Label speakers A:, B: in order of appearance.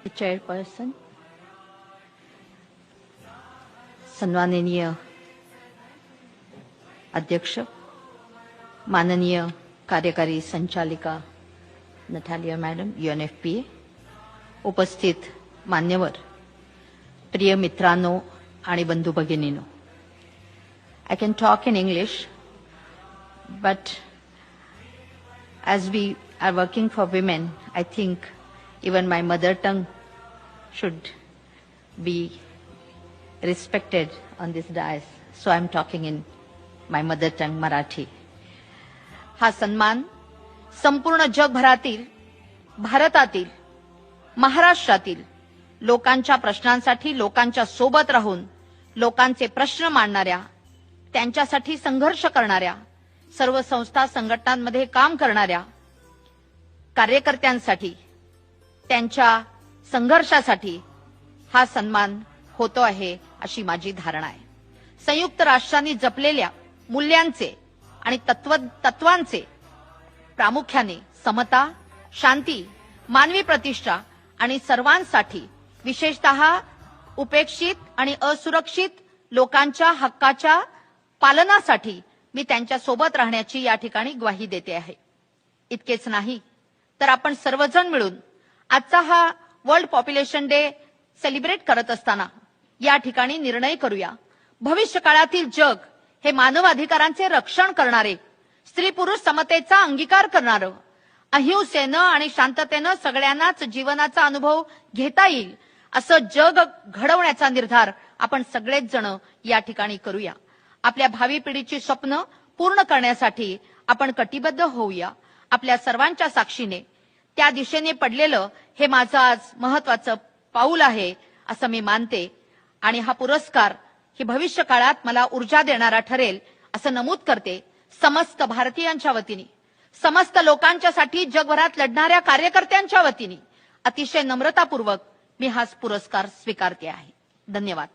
A: Chairperson, सन्माननीय अध्यक्ष, माननीय कार्यकारी संचालिका नटालिया मॅडम UNFPA, उपस्थित मान्यवर, प्रिय मित्रांनो आणि बंधू भगिनींनो, I can talk in English, but as we are working for women, I think even my mother tongue should be respected on this dais. So I'm talking in my mother tongue, Marathi. हा सन्मान संपूर्ण जगभरातील, भारतातील, महाराष्ट्रातील लोकांच्या प्रश्नांसाठी लोकांच्या सोबत राहून लोकांचे प्रश्न मांडणाऱ्या, त्यांच्यासाठी संघर्ष करणाऱ्या, सर्व संस्था संघटनांमध्ये काम करणाऱ्या कार्यकर्त्यांसाठी, त्यांच्या संघर्षासाठी हा सन्मान होतो आहे अशी माझी धारणा आहे. संयुक्त राष्ट्रांनी जपलेल्या मूल्यांचे आणि तत्वांचे प्रामुख्याने समता, शांती, मानवी प्रतिष्ठा आणि सर्वांसाठी विशेषतः उपेक्षित आणि असुरक्षित लोकांच्या हक्काच्या पालनासाठी मी त्यांच्या सोबत राहण्याची या ठिकाणी ग्वाही देते आहे. इतकेच नाही तर आपण सर्वजण मिळून आजचा हा वर्ल्ड पॉप्युलेशन डे सेलिब्रेट करत असताना या ठिकाणी निर्णय करूया, भविष्य काळातील जग हे मानवाधिकारांचे रक्षण करणारे, स्त्री पुरुष समतेचा अंगीकार करणारं, अहिंसेनं आणि शांततेनं सगळ्यांनाच जीवनाचा अनुभव घेता येईल असं जग घडवण्याचा निर्धार आपण सगळेच जण या ठिकाणी करूया. आपल्या भावी पिढीची स्वप्न पूर्ण करण्यासाठी आपण कटिबद्ध होऊया. आपल्या सर्वांच्या साक्षीने त्या दिशेने पडलेलं हे माझं आज महत्वाचं पाऊल आहे असं मी मानते आणि हा पुरस्कार ही भविष्य काळात मला ऊर्जा देणारा ठरेल असं नमूद करते. समस्त भारतीयांच्या वतीने, समस्त लोकांच्यासाठी जगभरात लढणाऱ्या कार्यकर्त्यांच्या वतीने अतिशय नम्रतापूर्वक मी हा पुरस्कार स्वीकारते आहे. धन्यवाद.